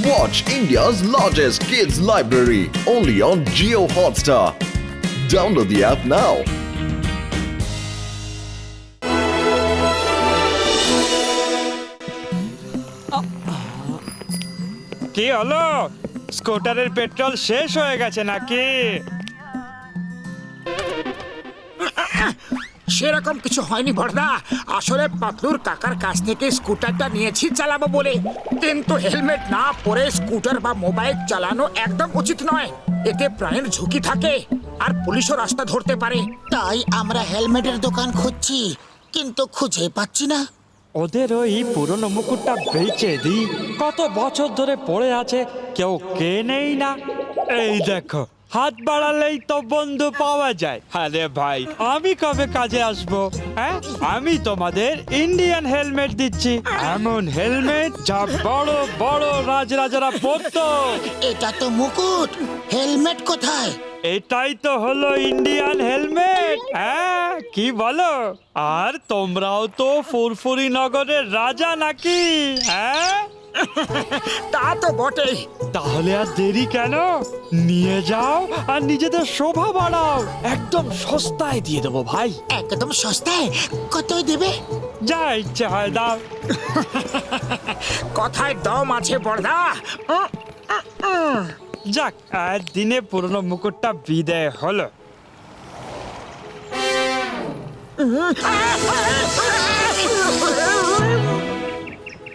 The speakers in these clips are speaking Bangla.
Watch India's largest kids library only on Jio Hotstar. Download the app now. কি হলো? স্কুটারের পেট্রোল শেষ হয়ে গেছে নাকি? সেরকম কিছু হয়নি বড়দা। আসলে পাতলুর কাকার কাছ থেকে স্কুটারটা নিয়েছি চালাবো বলে, কিন্তু হেলমেট না পরে স্কুটার বা মোবাইল চালানো একদম উচিত নয়। এতে প্রাণের ঝুঁকি থাকে আর পুলিশও রাস্তা ধরতে পারে। তাই আমরা হেলমেটের দোকান খুঁজছি, কিন্তু খুঁজে পাচ্ছি না। ওদের ওই পুরনো মুকুটটা বেচে দিই, কত বছর ধরে পড়ে আছে, কেউ কেনেই না। এই দেখো, হাত বাড়ালেই তো বন্ধু পাওয়া যায়। আরে ভাই, আমি কবে কাজে আসবো? হ্যাঁ, আমি তোমাদের ইন্ডিয়ান হেলমেট দিচ্ছি, এমন হেলমেট যা বড় বড় রাজরাজারা পরতো। এটা তো মুকুট, হেলমেট কোথায়? এটাই তো হলো ইন্ডিয়ান হেলমেট। হ্যাঁ, কি বলো? আর তোমরাও তো ফুরফুরি নগরের রাজা নাকি? হ্যাঁ, তা তো বটেই। তাহলে আর দেরি কেন? নিয়ে যাও আর নিজেদের শোভা বাড়াও। একদম সস্তায় দিয়ে দেবো ভাই। একদম সস্তায়? কতই দেবে? যা ইচ্ছে হয় দাও। কথায় দম আছে বড়দা। যাক, আজ দিনে পুরনো মুকুটটা বিদায় হলো।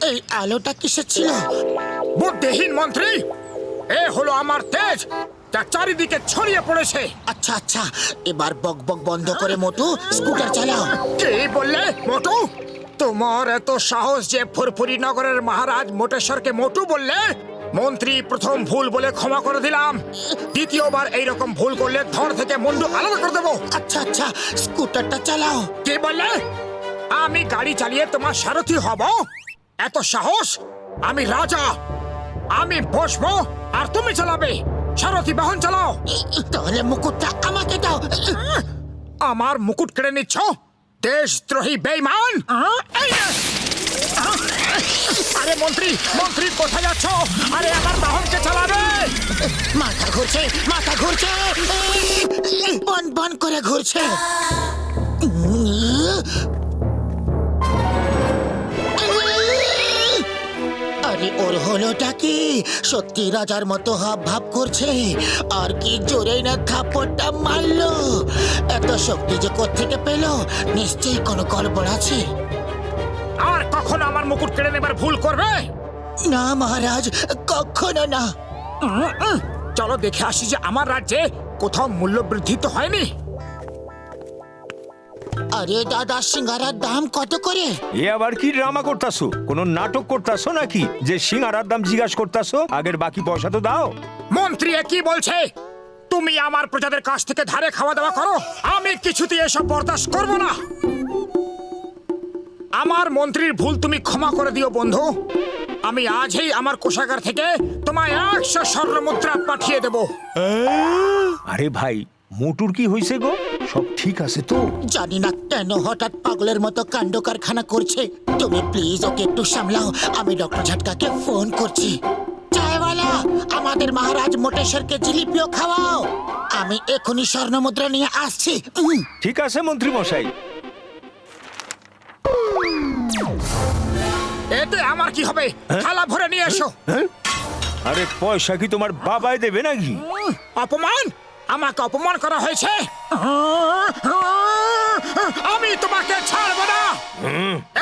এই আলোটা কিসের ছিল? বুদ্ধিহীন মন্ত্রী, এ হলো আমার তেজ, যা চারিদিকে ছড়িয়ে পড়েছে। আচ্ছা আচ্ছা, এবার বক বক বন্ধ করে মোটু স্কুটার চালাও। কি বললে মোটু? তোমার এত সাহস যে ফুরফুরি নগরের মহারাজ মোটেশ্বরকে মোটু বললে? মন্ত্রী, প্রথম ভুল বলে ক্ষমা করে দিলাম, দ্বিতীয়বার এইরকম ভুল করলে ধর থেকে মুন্ডু আলাদা করে দেবো। আচ্ছা আচ্ছা, স্কুটারটা চালাও। কি বললে? আমি গাড়ি চালিয়ে তোমার সারথি হব? এত সাহস? আমি রাজা, আমি বসবো আর তুমি চালাবে। সারথি বাহন চালাও। তাহলে মুকুটটা আমাকে দাও। আমার মুকুট কেড়ে নিচ্ছ? দেশদ্রোহী বেঈমান! আরে মন্ত্রী, মন্ত্রী কোথায় যাচ্ছ? আরে আমার বাহনকে চালাবে। মাথা ঘুরছে, মাথা ঘুরছে, বন বন করে ঘুরছে। আরে ওর হলোটা কি? সত্যি রাজার মতো হাব ভাব করছে, আর কি জোরেই না থাপ্পড়টা মারলো। এত শক্তি যে কোত্থেকে পেল? নিশ্চয়ই কোনো গড়বড় আছে। আর কখনো আমার মুকুট কেড়ে নেবার ভুল করবে না মহারাজ, কখনো না। চলো দেখে আসি যে আমার রাজ্যে কোথাও মূল্য বৃদ্ধি তো হয়নি। আরে দাদা, সিঙ্গারার দাম কত করে? এ আবার কি ড্রামা করতাছো? কোন নাটক করতাছো নাকি যে সিঙ্গারার দাম জিজ্ঞাসা করতাছো? আগের বাকি পয়সা তো দাও। মন্ত্রী এ কি বলছে? তুমি আমার প্রজাদের কাছ থেকে ধারে খাওয়া দাওয়া করো, আমি কিছুতেই এসব বরদাস্ত করব না। আমার মন্ত্রীর ভুল তুমি ক্ষমা করে দিও বন্ধু। আমি আজই আমার কোষাগার থেকে তোমায় 100 স্বর্ণ মুদ্রা পাঠিয়ে দেব। আরে ভাই, মোটুর কি হয়েছে গো? সব ঠিক আছে তো? জানি না কেন হঠাৎ পাগলের মতো কাণ্ড কারখানা করছে। তুমি প্লিজ ওকে একটু সামলাও, আমি ডক্টর ঝটকাকে ফোন করছি। চায়ওয়ালা, আমাদের মহারাজ মোটেশ্বরকে জিলিপিও খাওয়াও। আমি এখনই স্বর্ণ মুদ্রা নিয়ে আসছি। ঠিক আছে মন্ত্রী মশাই। এতে আমার কি হবে? থালা ভরে নিয়ে এসো। আরে পয়সা কি তোমার বাবাই দেবে নাকি? অপমান! আমাকে অপমান করা হয়েছে। আমি তোমাকে ছাড়ব না।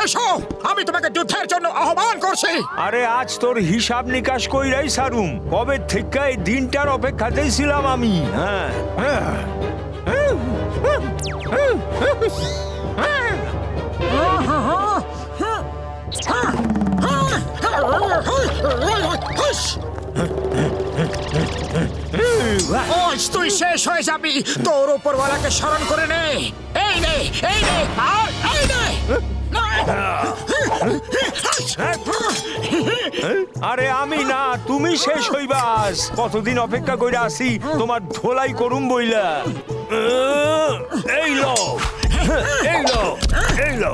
এসো, আমি তোমাকে যুদ্ধের জন্য আহ্বান করছি। আরে আজ তোর হিসাব নিকাশ কইরাই সারুম। কবে থেকে এই দিনটার অপেক্ষাতেই ছিলাম আমি। আজ তুই শেষ হয়ে যাবি। তোর উপরওয়ালাকে স্মরণ করে নে। এই নে, এই নে, আর এই নে। আরে আমি না, তুমি শেষ হইবাস। কতদিন অপেক্ষা কইরা আসি তোমার ধোলাই করুম বইলা। এই লো, এই লো, এই লো।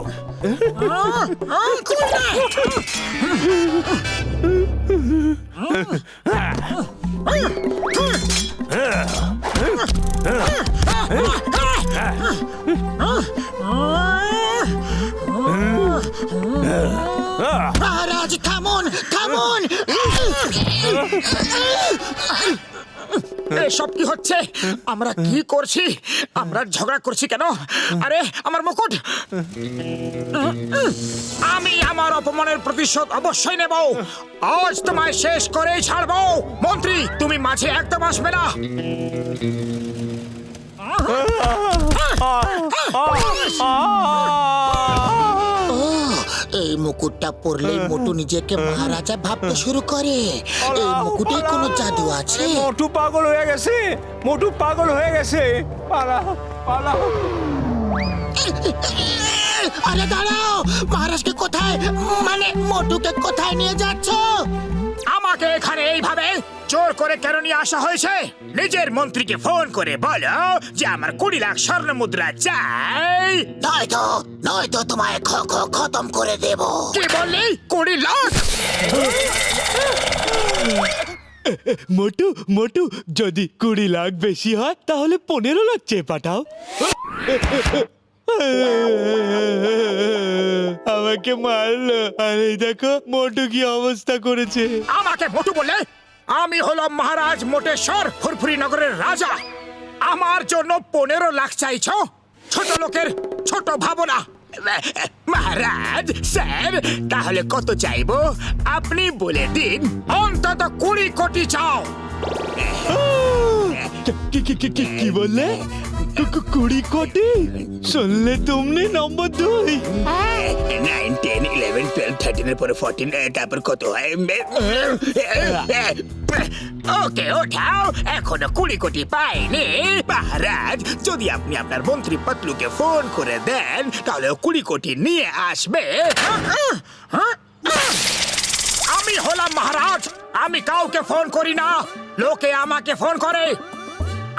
মহারাজ থামুন থামুন। এসব কি হচ্ছে? আমরা কি করছি? আমরা ঝগড়া করছি কেন? আরে আমার মুকুট! আমি আমার অপমানের প্রতিশোধ অবশ্যই নেব। আজ তোমায় শেষ করেই ছাড়বো। মন্ত্রী, তুমি মাঝে একদম আসবে না। এই মুকুটটা পরলে মোটু নিজেকে মহারাজা ভাবতে শুরু করে। এই মুকুটে কোনো জাদু আছে। মোটু পাগল হয়ে গেছে, মোটু পাগল হয়ে গেছে। পালা পালা। আরে দাঁড়াও, মহারাজকে কোথায়, মানে মোটুকে কোথায় নিয়ে যাচ্ছ? আমাকে এখানে এইভাবে জোর করে কেন নিয়ে আসা হয়েছে? নিজের মন্ত্রীকে ফোন করে বলো যে আমার 20 লাখ স্বর্ণ মুদ্রা চাই। নয়তো তোমায় খতম করে দেব। কি বললি? 20 লাখ? মোটু মোটু, যদি 20 লাখ বেশি হয় তাহলে 15 লাখ চেয়ে পাঠাও। আমাকে মারলো, আরে দেখো মোটু কি অবস্থা করেছে। আমাকে মোটু বললে? আমি হলাম মহারাজ মোটেশ্বর, ফুরফুরি নগরের রাজা। আমার জন্য 15 লাখ চাইছো? ছোট লোকের ছোট ভাবনা। মহারাজ স্যার, তাহলে কত চাইবো আপনি বলে দিন। অন্তত 20 কোটি চাও। কি বললে? 20 কোটি? শুনলে তুমি নম্বর 2। 9, 10, 11, 12, 13 এর পরে 14, তারপর কত হয়? ওকে, ওঠাও। এখনো 20 কোটি পাইনি। মহারাজ, যদি আপনি আপনার মন্ত্রী পাতলুকে ফোন করে দেন তাহলে 20 কোটি নিয়ে আসবে। আমি হলাম মহারাজ, আমি কাউকে ফোন করি না, লোকে আমাকে ফোন করে।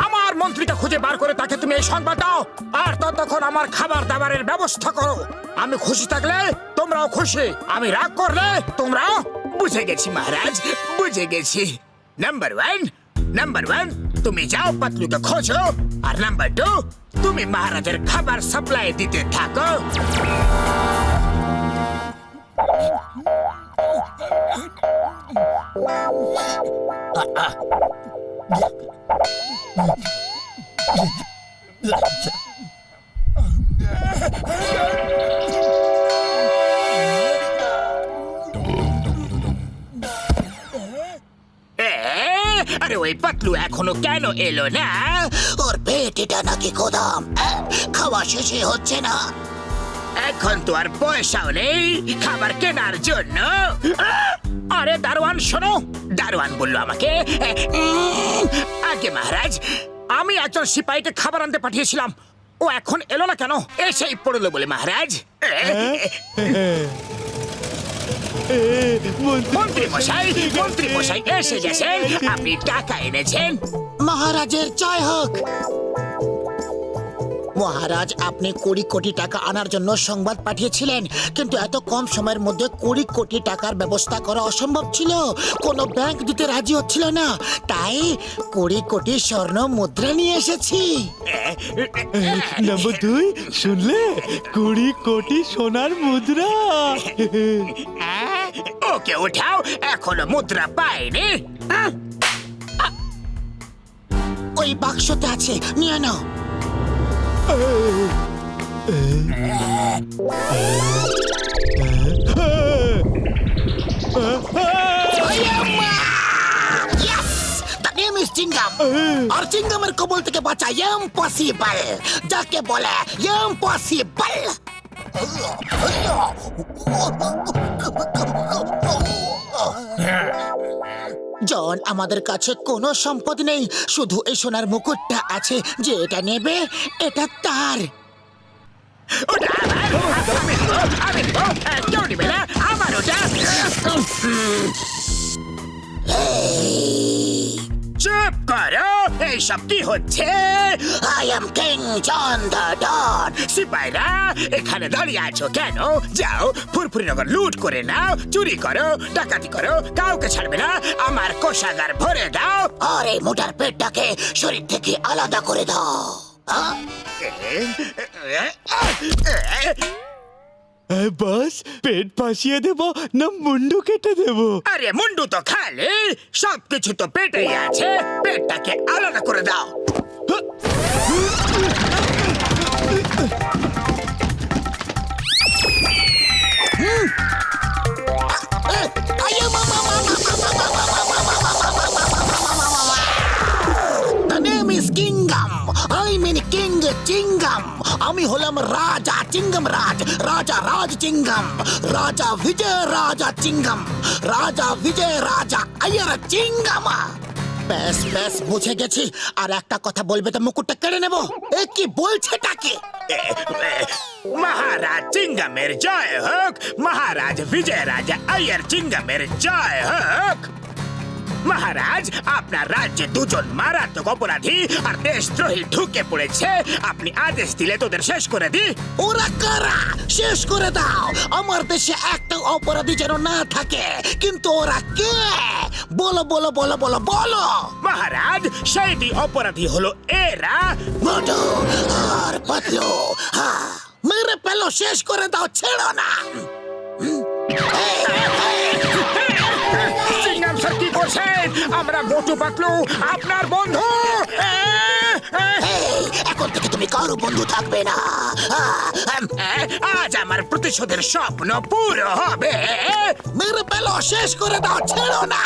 আমার মন্ত্রীকে খুঁজে বার করে তাকে তুমি এই সংবাদ দাও, আর ততক্ষণ আমার খাবার দাবারের ব্যবস্থা করো। আমি খুশি থাকলে তোমরাও খুশি, আমি রাগ করলে তোমরাও। বুঝে গেছি মহারাজ, বুঝে গেছি। নাম্বার ওয়ান, তুমি যাও পাতলুকে খোঁজো, আর নাম্বার 2, তুমি মহারাজের খাবার সাপ্লাই দিতে থাকো। আরে ওই পাতলু এখনো কেন এলো না? ওর পেটটা নাকি গোদাম, খাওয়া শেষে হচ্ছে না। এখন তো আর পয়সাও নেই খাবার কেনার জন্য। আরে দারোয়ান শোনো, দারোয়ান বললো আমাকে আগে মহারাজ আমি একজন সিপাহীকে খাবার আনতে পাঠিয়েছিলাম, ও এখন এলো না কেন? এসেই পড়লো বলে মহারাজ। মন্ত্রী মশাই এসে গেছেন, আপনি টাকা এনেছেন। মহারাজের জয় হোক। মহারাজ, আপনি 20 কোটি টাকা আনার জন্য সংবাদ পাঠিয়েছিলেন, কিন্তু এত কম সময়ের মধ্যে 20 কোটি টাকার ব্যবস্থা করা অসম্ভব ছিল। কোনো ব্যাংক দিতে রাজি হচ্ছিল না, তাই 20 কোটি স্বর্ণ মুদ্রা নিয়ে এসেছি। নম্বর 2, শুনলে? 20 কোটি সোনার মুদ্রা। ওকে উঠাও, এখনো মুদ্রা পাইনি। ওই বাক্সতে আছে, নিয়ে নাও। চিংগাম, আর চিংগামের কবল থেকে বাঁচা ইম্পসিবল, যাকে বলে ইম্পসিবল। জন, আমাদের কাছে কোনো সম্পদ নেই, শুধু এই সোনার মুকুটটা আছে। যে এটা নেবে এটা তার। চুপ করো, এইসব কি হচ্ছে? I am King John the don. সিপাইরা এখানে দাঁড়িয়ে আছো কেন? যাও ফুরফুরিনগর লুট করে নাও, চুরি করো, ডাকাতি করো, কাউকে ছাড়বে না। আমার কোষাগার ভরে দাও। আর এই মোটার পেটটাকে শরীর থেকে আলাদা করে দাও। হ্যাঁ? বস পেট ফাঁসিয়ে দেব না মুন্ডু কেটে দেব? আরে মুন্ডু তো খালি, সবকিছু তো পেটেই আছে। পেটটাকে আলাদা করে দাও। The name is Kingdom. I mean King Chingam. আমি হলাম রাজা চিঙ্গম রাজ, রাজা রাজ চিঙ্গম, রাজা বিজয় রাজা চিঙ্গম, রাজা বিজয় রাজা আয়ার চিঙ্গামা। ব্যাস ব্যাস বুঝে গেছি। আর একটা কথা বলবে তো মুকুটটা কেড়ে নেব। এ কি বলছেটাকে? মহারাজ চিঙ্গামের জয় হোক, মহারাজ বিজয় রাজা আয়ার চিঙ্গামের জয় হোক। মহারাজ, আপনার রাজ্যে দুজন মারাত্মক অপরাধী আর দেশদ্রোহী ঢুকে পড়েছে। আপনি আদেশ দিলে তোদের শেষ করে দি। ওরা কারা? শেষ করে দাও। আমার দেশে একটা অপরাধী যেন না থাকে। কিন্তু ওরা কে? বলো বলো বলো বলো বলো। মহারাজ, সেইটি অপরাধী হলো এরা। মোটু আর পাতলু। হ্যাঁ, মেরে পেলো, শেষ করে দাও, ছেড়ো না। চিঙ্গাম স্যার কি করছেন? আমরা মোটু পাতলু আপনার বন্ধু। এই, এখন থেকে তুমি কারো বন্ধু থাকবে না। আজ আমার প্রতিশোধের স্বপ্ন পুরো হবে। মেরে পেলো, শেষ করে দাও, ছেড়ো না।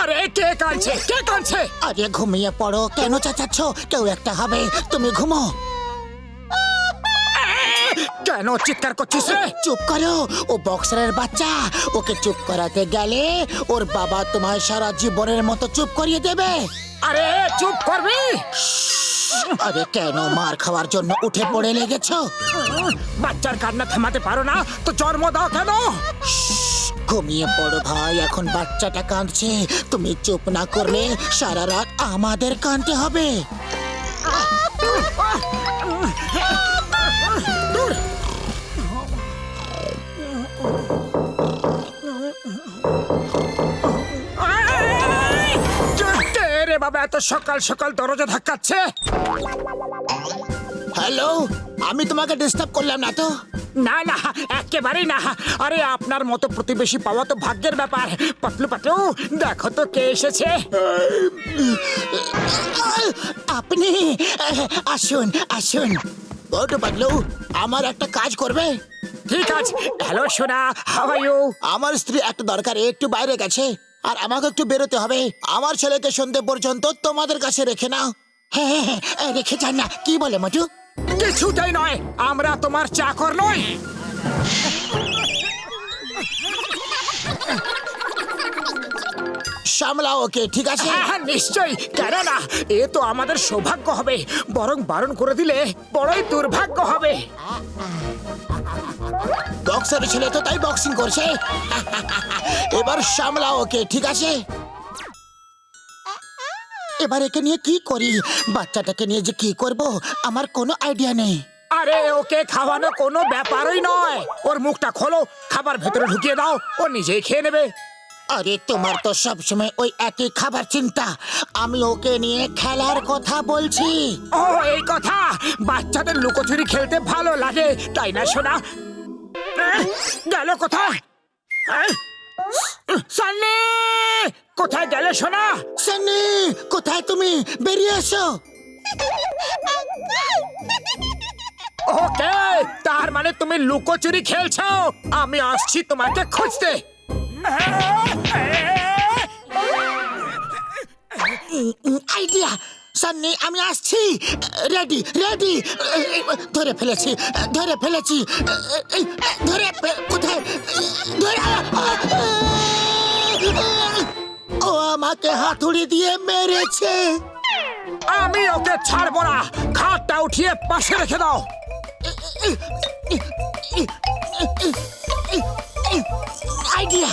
আরে কে কাঁদছে? কে কাঁদছে? আরে ঘুমিয়ে পড়ো, কেন চেঁচাচ্ছ? কেউ একটা হবে, তুমি ঘুমো। কেন চিৎকার করছিস রে? চুপ করো, ও বক্সারের বাচ্চা। ওকে চুপ করাতে গেলে ওর বাবা তোমায় সারা জীবনের মতো চুপ করিয়ে দেবে। আরে চুপ করবি? আরে কেন মার খাওয়ার জন্য উঠে পড়ে লেগেছো? বাচ্চার কান্না থামাতে পারো না তো জন্ম দাও কেন? ঘুমিয়ে পড়ো ভাই, এখন বাচ্চাটা কাঁদছে। তুমি চুপ না করলে সারা রাত আমাদের কাঁদতে হবে। কে রে বাবা এত সকাল সকাল দরজা ধাক্কাচ্ছে? হ্যালো, আমি তোমাকে ডিস্টার্ব করলাম না তো? না না, একেবারেই না। আরে আপনার মতো প্রতিবেশী পাওয়া তো ভাগ্যের ব্যাপার। পাতলু পাতলু, দেখো তো কে এসেছে। আপনি আসুন আসুন। ওটো পাতলু, আমার একটা কাজ করবে? ঠিক আছে। হ্যালো সোনা, হাউ আর ইউ? আমার স্ত্রী একটা দরকারে একটু বাইরে গেছে, আর আমাকে একটু বেরোতে হবে। আমার ছেলেকে সন্ধে পর্যন্ত তোমাদের কাছে রেখে নাও। হ্যাঁ হ্যাঁ হ্যাঁ, রেখে যান না। কি বলে মোটু? কিছুতেই নয়, আমরা তোমার চাকর নই। সামলাও ওকে, ঠিক আছে? হ্যাঁ হ্যাঁ নিশ্চয়ই, কেন না? এ তো আমাদের সৌভাগ্য হবে। বরং বারণ করে দিলে বড়ই দুর্ভাগ্য হবে। বক্সার ছেলে তো তাই বক্সিং করছে। এবার সামলাও ওকে, ঠিক আছে? এবার একে নিয়ে কি করি? বাচ্চাটাকে নিয়ে যে কি করব আমার কোনো আইডিয়া নেই। আরে ওকে খাওয়ানো কোনো ব্যাপারই নয়। ওর মুখটা খোলো, খাবার ভেতরে ঢুকিয়ে দাও, ও নিজেই খেয়ে নেবে। আরে তোমার তো সবসময় ওই একই খাবার চিন্তা। আমি ওকে নিয়ে খেলার কথা বলছি। ও এই কথা, বাচ্চাদের লুকোচুরি খেলতে ভালো লাগে তাই না সোনা? গেল কোথায়? সান্নি, কোথায় গেলে সোনা? সান্নি, কোথায় তুমি? বেরিয়ে এসো। ওকে, তার মানে তুমি লুকোচুরি খেলছো। আমি আসছি তোমাকে খুঁজতে। আইডিয়া! সান্নি আমি আসছি। Ready ready. ধরে ফেলেছি ধরে ফেলেছি। কোথায় ও আমাকে হাতুড়ি দিয়ে মেরেছে। আমি ওকে ছাড়বো না, খাটটা উঠিয়ে পাশে রেখে দাও। আইডিয়া।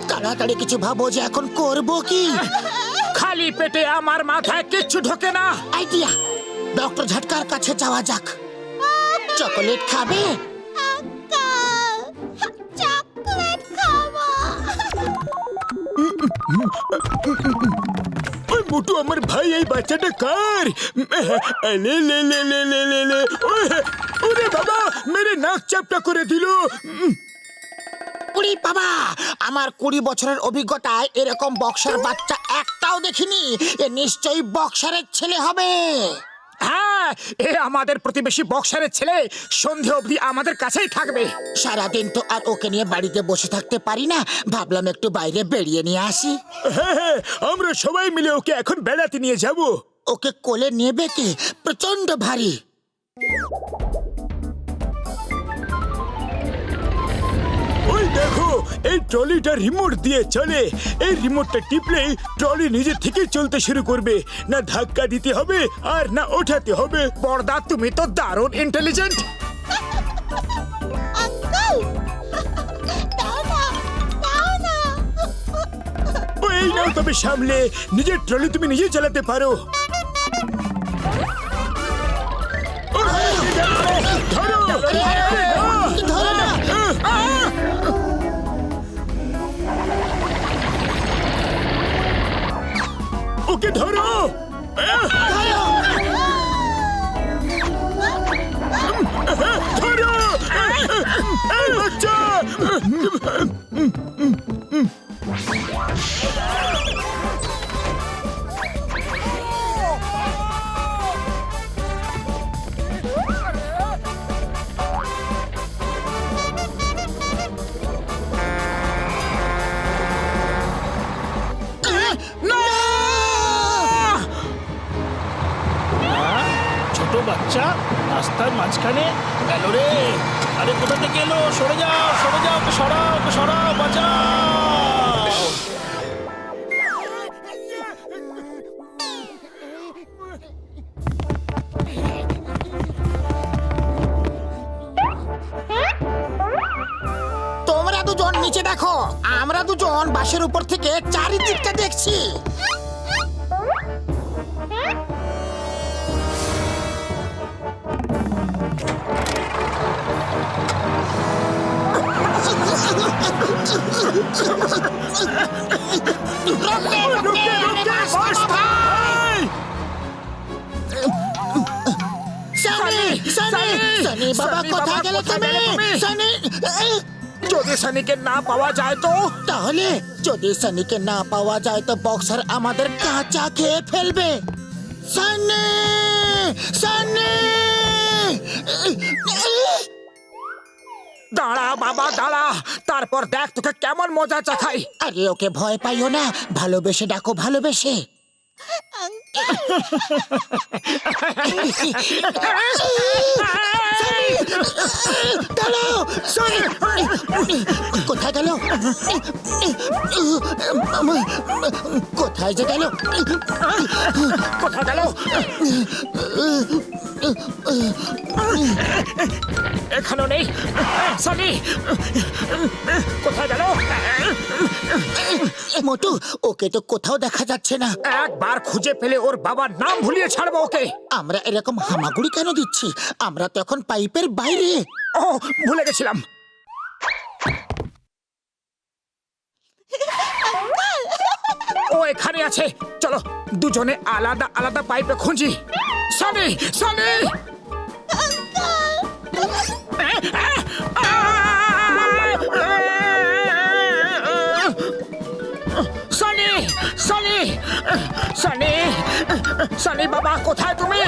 তাড়াতাড়ি কিছু ভাবো যে এখন করবো কি। খালি পেটে আমার মাথায় কিচ্ছু ঢোকে না। আইডিয়া, ডক্টর ঝটকার কাছে যাওয়া যাক। চকোলেট খাবে? ওই মোটু আমার ভাই, এই বাচ্চাটা কার? লে লে লে লে লে লে লে। ওরে বাবা, মেরে নাক চাপটা করে দিল। উড়ি বাবা, আমার 20 বছরের অভিজ্ঞতায় এরকম বক্সার বাচ্চা একটাও দেখিনি। এ নিশ্চয়ই বক্সারের ছেলে হবে। হ্যাঁ, এ আমাদের প্রতিবেশী বক্সারের ছেলে। সন্ধে অবধি আমাদের কাছেই থাকবে। সারাদিন তো আর ওকে নিয়ে বাড়িতে বসে থাকতে পারি না, ভাবলাম একটু বাইরে বেরিয়ে নিয়ে আসি। হ্যাঁ, আমরা সবাই মিলে ওকে এখন বেড়াতে নিয়ে যাব। ওকে কোলে নেবে কি? প্রচন্ড ভারী। ওই দেখো, এই ট্রলিটা রিমোট দিয়ে চলে। এই রিমোটটা টিপলেই ট্রলি নিজে থেকে চলতে শুরু করবে। না ধাক্কা দিতে হবে আর না ওঠাতে হবে। বড়দা, তুমি তো দারুণ ইন্টেলিজেন্ট। এই নাও তবে সামলে, নিজের ট্রলি তুমি নিজে চালাতে পারো। ধরো, ধরো না। ওকে ধরো। ধরো, এই বাচ্চা। ছোট বাচ্চা রাস্তার মাঝখানে গেল রে। আরে কোথা থেকে এলো? সরে যাও সরে যাও, ওকে সরাও, ওকে সরাও, বাঁচাও। তোমরা দুজন নিচে দেখো, আমরা দুজন বাসের উপর থেকে চারিদিকটা দেখছি। সানি বাবা, কোথায় গেলে তুমি? সানি, যদি সানিকে না পাওয়া যায় তো? তাহলে যদি সানিকে না পাওয়া যায় তো বক্সার আমাদের কাঁচা খেয়ে ফেলবে। সানি, সানি। দাঁড়া বাবা দাঁড়া, তারপর দেখ তোকে কেমন মজা চাখাই। আরে ওকে ভয় পাইও না, ভালোবেসে ডাকো, ভালোবেসে। দাঁড়াও। কোথায় গেল? কোথায় যে গেল? কোথায় গেল? এখানেও নেই। সানি, কোথায় গেল? মোটু, ওকে তো কোথাও দেখা যাচ্ছে না। একবার খুঁজে পেলে ওর বাবার নাম ভুলিয়ে ছাড়বো ওকে। আমরা এরকম হামাগুড়ি কেন দিচ্ছি? আমরা তো এখন পাইপের বাইরে। ও, ভুলে গেছিলাম। ও এখানে আছে, চলো দুজনে আলাদা আলাদা পাইপে খুঁজি। সানি, সানি। সানি, সানি, সানি, সানি বাবা, কোথায় তুমি?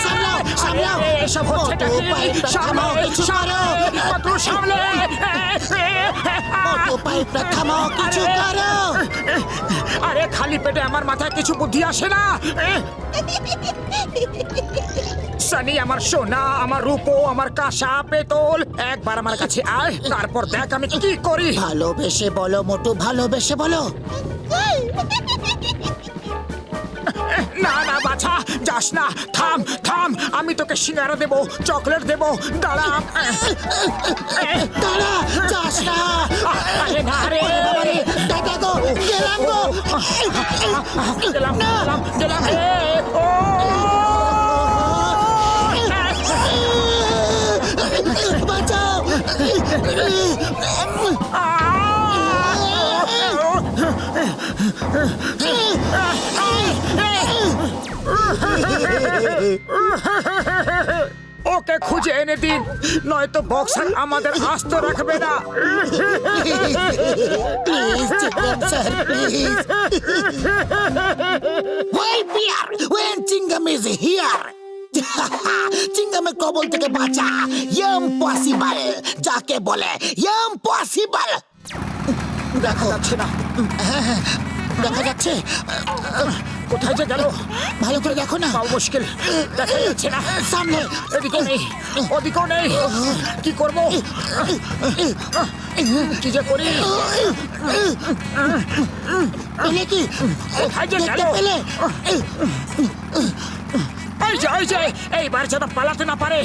সামলাও, সামলাও। এসব হচ্ছে মোটু, পাইপটা থামাও, কিছু করো। সামলে। মোটু, পাইপটা থামাও, কিছু করো। আরে খালি পেটে আমার মাথায় কিছু বুদ্ধি আসে না। সানি আমার সোনা, আমার রূপো, আমার কাঁসা পেতল, একবার আমার কাছে আয়, তারপর দেখ আমি কি করি। ভালোবেসে বলো মোটু, ভালোবেসে বলো। না না বাছা, যাস না, থাম থাম, আমি তোকে সিঙ্গারা দেবো, চকলেট দেবো, দাঁড়া। দাঁড়া, যাস না। আরে না রে, বাবারে, দাদা গো, গেলাম গো। গেলাম গেলাম গেলাম রে। ও বাঁচাও। ওকে খুঁজে এনে দিন, নয়তো বক্সার আমাদের আস্ত রাখবে না। Please চিঙ্গাম sir, please. Wait here when Chingam is here. চিঙ্গামের কবল থেকে বাঁচা, ইম্পসিবল যাকে বলে, ইম্পসিবল। দেখো যাচ্ছে না, দেখা যাচ্ছে, কোথায় যে গেল ভালো করে দেখো না। পাও মুশকিল, দেখা যাচ্ছে না। সামনে এদিকেও নেই, ওদিকেও নেই, কি করবো, কি যে করি। পেলে কি? কোথায় যে দেখতে গেল? পেলে? ওই যে এইবার যেন পালাতে না পারে।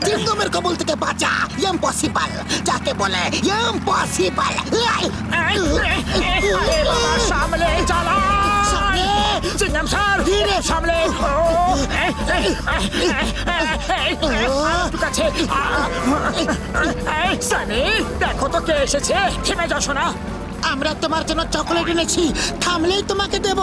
চিঙ্গমের কবল থেকে বাঁচা, ইম্পসিবল যাকে বলে, ইম্পসিবল। সামলে চালা সামনে। চিংগাম স্যার, ধীরে। সামলে। কাছে সানি, দেখো তো কে এসেছে, থেমে যাস না। আমরা তোমার জন্য চকলেট এনেছি, থামলেই তোমাকে দেব।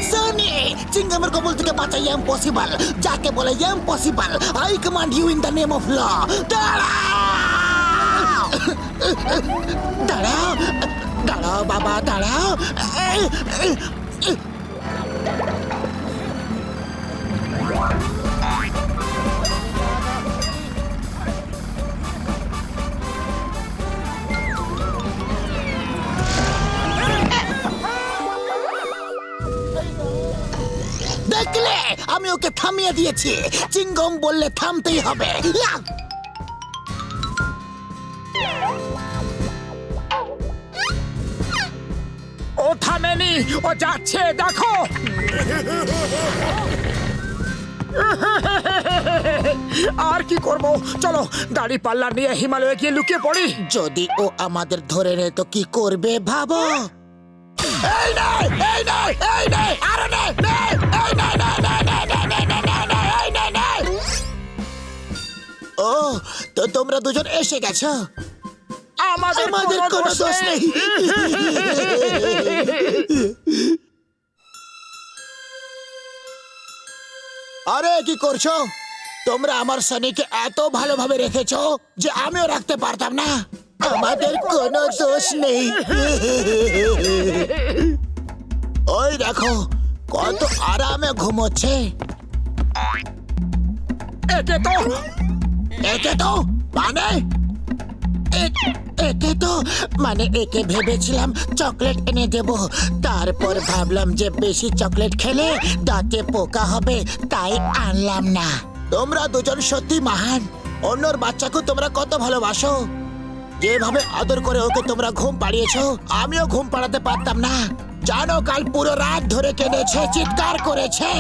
সানি, চিঙ্গামের কবল থেকে বাঁচা, ইম্পসিবল যাকে বলে, impossible. I command you in the name of law. দাঁড়াও, দাঁড়াও, দাঁড়াও বাবা, দাঁড়াও। দেখলে, আমি ওকে থামিয়ে দিয়েছি। চিঙ্গম বললে থামতেই হবে। ইয়া! ও থামেনি, ও যাচ্ছে, দেখো। আর কি করব, চলো দাড়ি পাল্লা নিয়ে হিমালয়ে গিয়ে লুকিয়ে পড়ি। যদি ও আমাদের ধরে নেয় তো কি করবে ভাবো। এই নে, এই নে, এই নে, আরে নে, নে, এই নে, নে, নে, নে, নে, নে, নে, নে, নে, এই নে, নে। ও, তো তোমরা দুজন এসে গেছো। আমাদের কোনো দোষ নেই। আরে কি করছো তোমরা? আমার সানিকে এত ভালোভাবে রেখেছো যে আমিও রাখতে পারতাম না। আমাদের কোনো দোষ নেই। ওই দেখো কত আরামে ঘুমোচ্ছে। একে তো মানে একে ভেবেছিলাম চকলেট এনে দেব, তারপর ভাবলাম যে বেশি চকলেট খেলে দাঁতে পোকা হবে, তাই আনলাম না। তোমরা দুজন সত্যি মহান। অন্যর বাচ্চাকে তোমরা কত ভালোবাসো। যেভাবে আদর করে ওকে তোমরা ঘুম পাড়িয়েছো, আমিও ঘুম পাড়াতে পারতাম না। জানো কাল পুরো রাত ধরে কেঁদেছে, চিৎকার করেছে।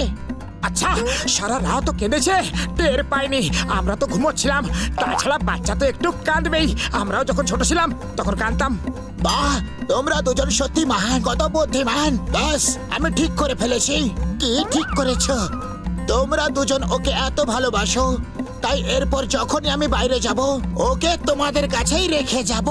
আচ্ছা, সারা রাত তো কেঁদেছে, টের পাইনি, আমরা তো ঘুমোচ্ছিলাম। তাছাড়া বাচ্চা তো একটু কাঁদবেই, আমরাও যখন ছোট ছিলাম তখন কাঁদতাম। বাহ, তোমরা দুজন সত্যি মহান, কত বুদ্ধিমান। বাস, আমি ঠিক করে ফেলেছি। কি ঠিক করেছো? তোমরা দুজন ওকে এত ভালোবাসো, তাই এরপর যখনই আমি বাইরে যাব ওকে তোমাদের কাছেই রেখে যাব।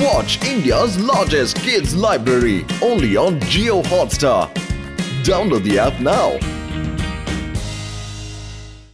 Watch India's largest kids library only on Geo Hotstar. Download the app now.